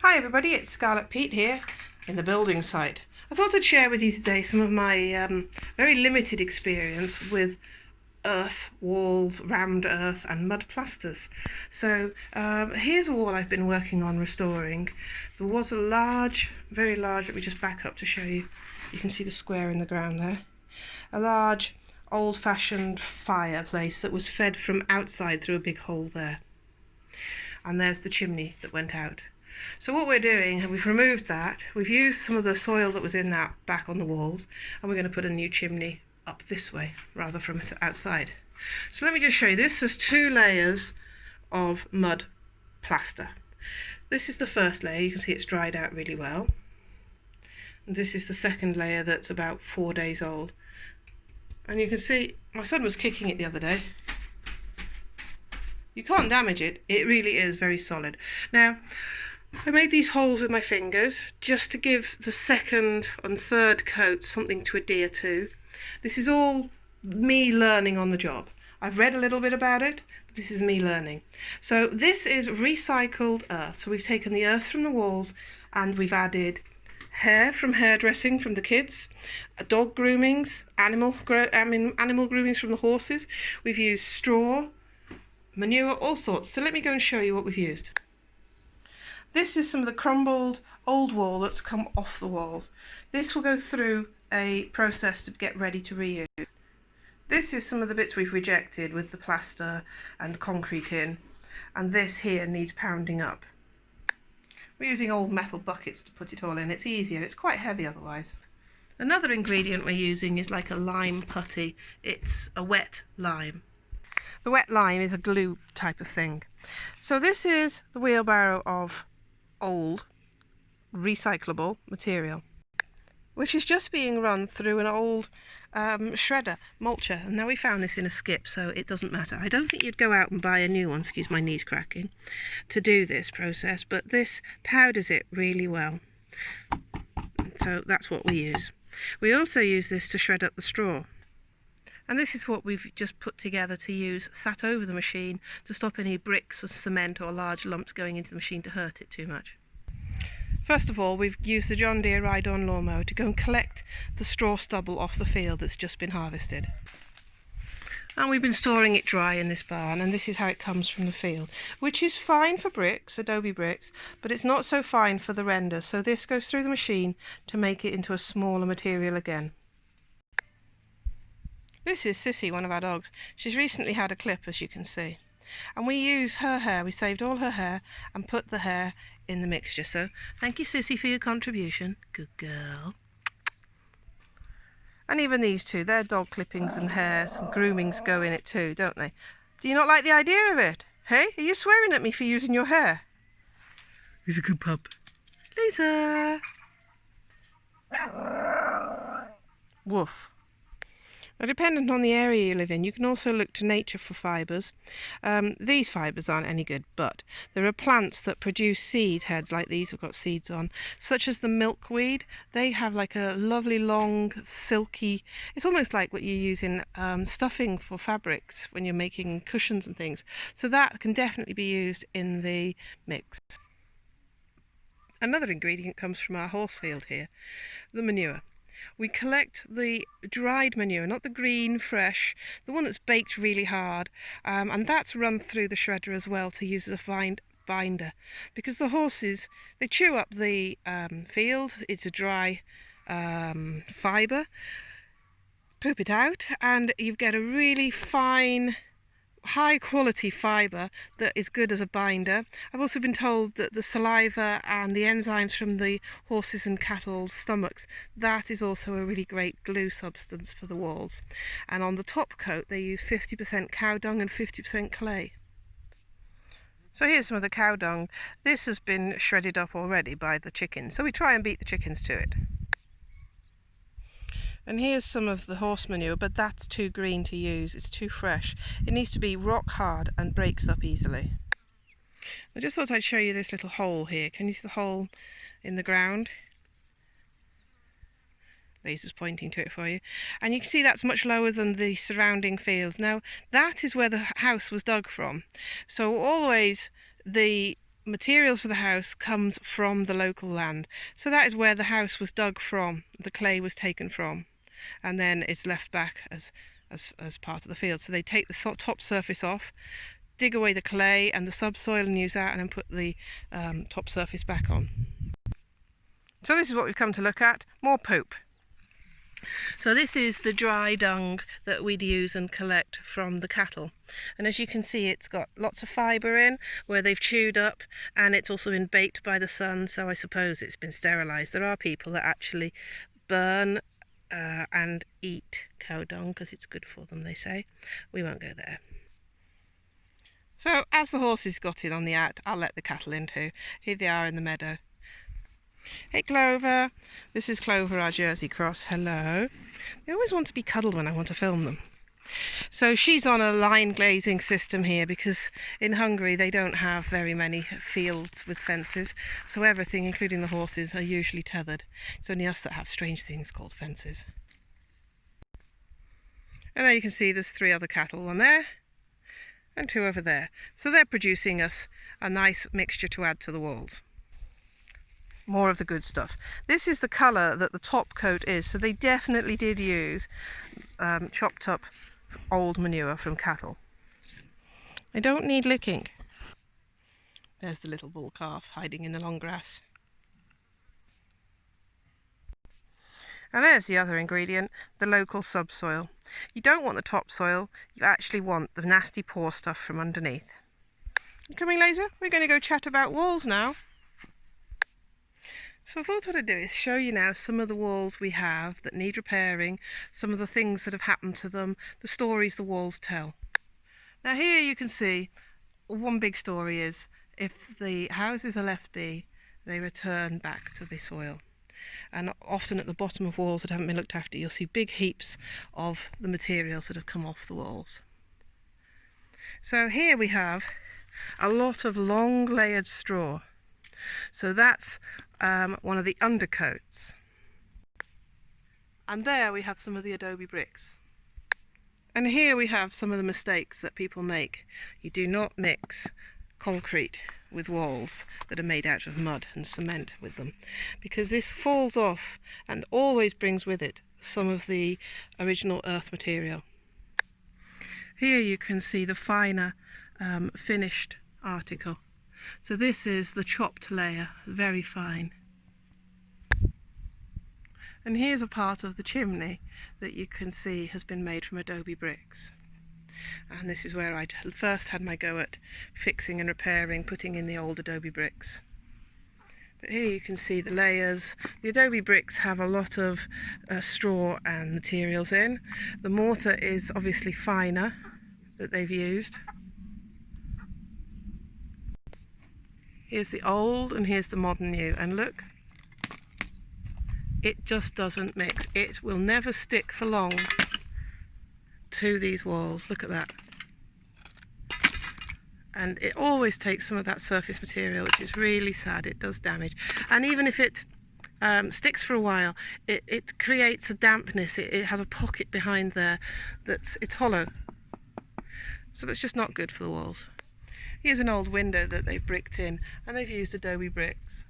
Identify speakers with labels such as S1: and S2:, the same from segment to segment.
S1: Hi everybody, it's Scarlet Pete here in the building site. I thought I'd share with you today some of my very limited experience with earth walls, rammed earth and mud plasters. So here's a wall I've been working on restoring. There was a large, very large, let me just back up to show you. You can see the square in the ground there. A large old-fashioned fireplace that was fed from outside through a big hole there. And there's the chimney that went out. So what we're doing, we've removed that, we've used some of the soil that was in that back on the walls, and we're going to put a new chimney up this way rather from outside. So let me just show you, this has 2 layers of mud plaster. This is the first layer, you can see it's dried out really well. And this is the second layer that's about 4 days old. And you can see, my son was kicking it the other day. You can't damage it, it really is very solid. Now, I made these holes with my fingers just to give the second and third coat something to adhere to. This is all me learning on the job. I've read a little bit about it, but this is me learning. So this is recycled earth. So we've taken the earth from the walls and we've added hair from hairdressing from the kids, dog groomings, animal groomings from the horses. We've used straw, manure, all sorts. So let me go and show you what we've used. This is some of the crumbled old wall that's come off the walls. This will go through a process to get ready to reuse. This is some of the bits we've rejected with the plaster and concrete in, and this here needs pounding up. We're using old metal buckets to put it all in. It's easier, it's quite heavy otherwise. Another ingredient we're using is like a lime putty. It's a wet lime. The wet lime is a glue type of thing. So this is the wheelbarrow of old recyclable material, which is just being run through an old shredder, mulcher. And now we found this in a skip, so it doesn't matter. I don't think you'd go out and buy a new one, excuse my knees cracking, to do this process, but this powders it really well. So that's what we use. We also use this to shred up the straw. And this is what we've just put together to use, sat over the machine, to stop any bricks or cement or large lumps going into the machine to hurt it too much. First of all, we've used the John Deere ride-on lawnmower to go and collect the straw stubble off the field that's just been harvested. And we've been storing it dry in this barn, and this is how it comes from the field, which is fine for bricks, adobe bricks, but it's not so fine for the render. So this goes through the machine to make it into a smaller material again. This is Sissy, one of our dogs. She's recently had a clip, as you can see. And we use her hair, we saved all her hair and put the hair in the mixture. So thank you, Sissy, for your contribution. Good girl. And even these two, their dog clippings and hair, some groomings go in it too, don't they? Do you not like the idea of it? Hey, are you swearing at me for using your hair? He's a good pup. Lisa! Woof. Now, dependent on the area you live in, you can also look to nature for fibres. These fibres aren't any good, but there are plants that produce seed heads like these have got seeds on, such as the milkweed. They have like a lovely long silky, it's almost like what you use in stuffing for fabrics when you're making cushions and things. So that can definitely be used in the mix. Another ingredient comes from our horse field here, the manure. We collect the dried manure, not the green, fresh, the one that's baked really hard, and that's run through the shredder as well to use as a binder. Because the horses, they chew up the field, it's a dry fibre, poop it out, and you get a really fine, high quality fibre that is good as a binder. I've also been told that the saliva and the enzymes from the horses and cattle's stomachs, that is also a really great glue substance for the walls. And on the top coat they use 50% cow dung and 50% clay. So here's some of the cow dung. This has been shredded up already by the chickens, so we try and beat the chickens to it. And here's some of the horse manure, but that's too green to use, it's too fresh. It needs to be rock hard and breaks up easily. I just thought I'd show you this little hole here. Can you see the hole in the ground? Laser's pointing to it for you. And you can see that's much lower than the surrounding fields. Now, that is where the house was dug from. So always the materials for the house comes from the local land. So that is where the house was dug from, the clay was taken from, and then it's left back as part of the field. So they take the top surface off, dig away the clay and the subsoil and use that, and then put the top surface back on. So this is what we've come to look at, more poop. So this is the dry dung that we'd use and collect from the cattle, and as you can see it's got lots of fibre in where they've chewed up, and it's also been baked by the sun, so I suppose it's been sterilised. There are people that actually burn and eat cow dung because it's good for them, they say. We won't go there. So as the horses got in on the out, I'll let the cattle in too. Here they are in the meadow. Hey Clover, this is Clover, our Jersey cross. Hello. They always want to be cuddled when I want to film them. So she's on a line glazing system here because in Hungary they don't have very many fields with fences, so everything, including the horses, are usually tethered. It's only us that have strange things called fences. And there you can see there's 3 other cattle, one there and 2 over there. So they're producing us a nice mixture to add to the walls. More of the good stuff. This is the colour that the top coat is, so they definitely did use chopped up old manure from cattle. I don't need licking. There's the little bull calf hiding in the long grass. And there's the other ingredient, the local subsoil. You don't want the topsoil, you actually want the nasty poor stuff from underneath. You coming, Laser? We're going to go chat about walls now. So I thought what I'd do is show you now some of the walls we have that need repairing, some of the things that have happened to them, the stories the walls tell. Now here you can see one big story is if the houses are left be, they return back to the soil. And often at the bottom of walls that haven't been looked after, you'll see big heaps of the materials that have come off the walls. So here we have a lot of long layered straw. So that's one of the undercoats. And there we have some of the adobe bricks. And here we have some of the mistakes that people make. You do not mix concrete with walls that are made out of mud and cement with them, because this falls off and always brings with it some of the original earth material. Here you can see the finer finished article. So this is the chopped layer, very fine. And here's a part of the chimney that you can see has been made from adobe bricks. And this is where I first had my go at fixing and repairing, putting in the old adobe bricks. But here you can see the layers. The adobe bricks have a lot of straw and materials in. The mortar is obviously finer that they've used. Here's the old and here's the modern new, and look, it just doesn't mix. It will never stick for long to these walls. Look at that. And it always takes some of that surface material, which is really sad. It does damage. And even if it sticks for a while, it creates a dampness. It has a pocket behind there it's hollow. So that's just not good for the walls. Here's an old window that they've bricked in, and they've used adobe bricks.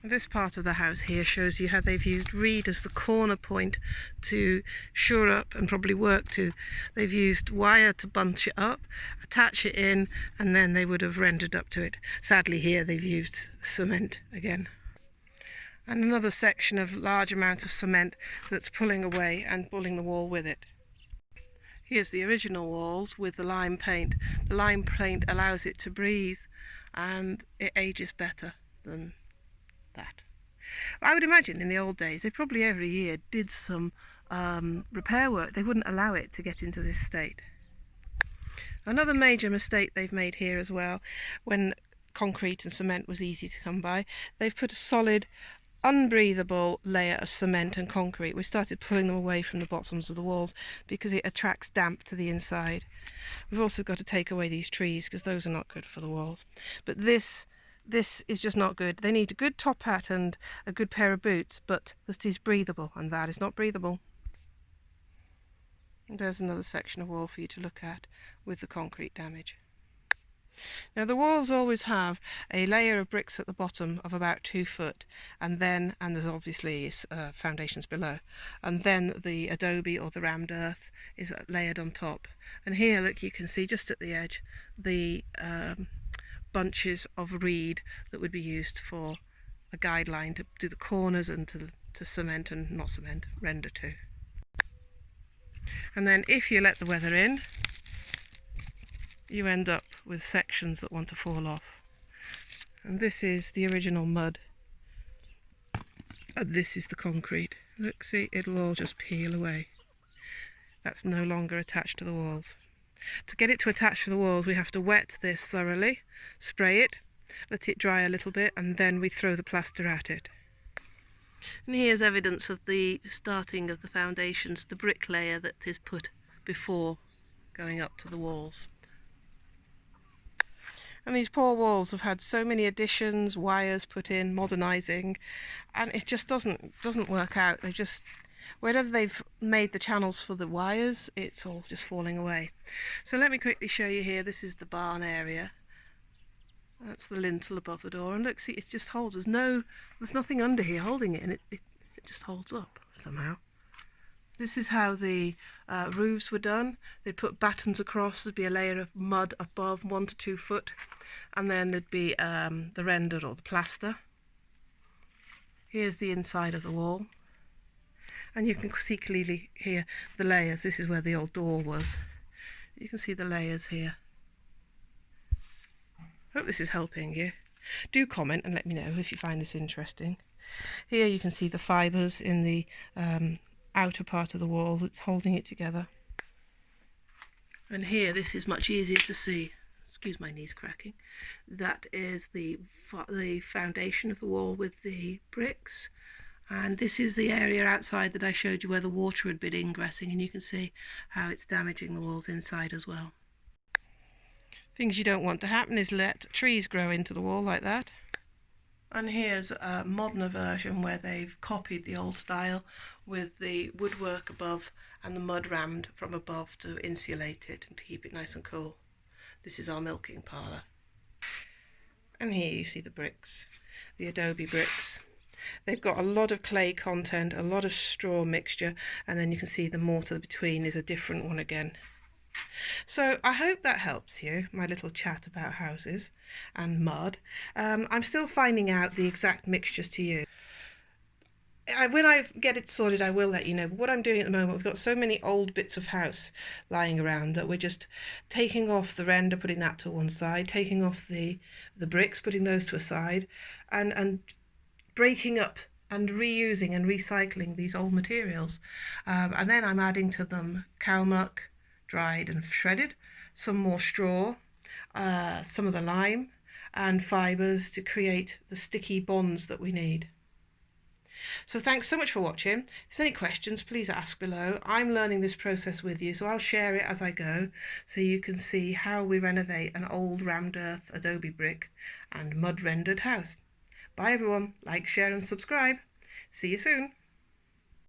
S1: This part of the house here shows you how they've used reed as the corner point to shore up and probably work to. They've used wire to bunch it up, attach it in, and then they would have rendered up to it. Sadly here they've used cement again. And another section of large amount of cement that's pulling away and pulling the wall with it. Here's the original walls with the lime paint. The lime paint allows it to breathe and it ages better than that. I would imagine in the old days they probably every year did some repair work. They wouldn't allow it to get into this state. Another major mistake they've made here as well, when concrete and cement was easy to come by, they've put a solid unbreathable layer of cement and concrete. We started pulling them away from the bottoms of the walls because it attracts damp to the inside. We've also got to take away these trees because those are not good for the walls. But this is just not good. They need a good top hat and a good pair of boots, but this is breathable, and that is not breathable. And there's another section of wall for you to look at with the concrete damage. Now the walls always have a layer of bricks at the bottom of about 2 foot, and there's obviously foundations below, and then the adobe or the rammed earth is layered on top. And here, look, you can see just at the edge the bunches of reed that would be used for a guideline to do the corners and to cement and not cement, render to. And then if you let the weather in, you end up with sections that want to fall off. And this is the original mud, and this is the concrete. Look, see, it'll all just peel away. That's no longer attached to the walls. To get it to attach to the walls, we have to wet this thoroughly, spray it, let it dry a little bit, and then we throw the plaster at it. And here's evidence of the starting of the foundations, the brick layer that is put before going up to the walls. And these poor walls have had so many additions, wires put in, modernising, and it just doesn't work out. They just, wherever they've made the channels for the wires, it's all just falling away. So let me quickly show you here. This is the barn area. That's the lintel above the door, and look, see, it just holds. There's nothing under here holding it, and it just holds up somehow. This is how the roofs were done. They put battens across. There'd be a layer of mud above, 1 to 2 foot, and then there'd be the render or the plaster. Here's the inside of the wall, and you can see clearly here the layers. This is where the old door was. You can see the layers here. Hope this is helping you. Do comment and let me know if you find this interesting. Here you can see the fibres in the outer part of the wall that's holding it together. And here, this is much easier to see. Excuse my knees cracking. That is the foundation of the wall with the bricks. And this is the area outside that I showed you where the water had been ingressing, and you can see how it's damaging the walls inside as well. Things you don't want to happen is let trees grow into the wall like that. And here's a modern version where they've copied the old style with the woodwork above and the mud rammed from above to insulate it and to keep it nice and cool. This is our milking parlour. And here you see the bricks, the adobe bricks. They've got a lot of clay content, a lot of straw mixture, and then you can see the mortar between is a different one again. So I hope that helps you, my little chat about houses and mud. I'm still finding out the exact mixtures to use. When I get it sorted, I will let you know. But what I'm doing at the moment, we've got so many old bits of house lying around that we're just taking off the render, putting that to one side, taking off the bricks, putting those to a side, and breaking up and reusing and recycling these old materials. And then I'm adding to them cow muck, dried and shredded, some more straw, some of the lime and fibres to create the sticky bonds that we need. So thanks so much for watching. If there's any questions, please ask below. I'm learning this process with you, so I'll share it as I go so you can see how we renovate an old rammed earth adobe brick and mud rendered house. Bye everyone, like, share and subscribe. See you soon.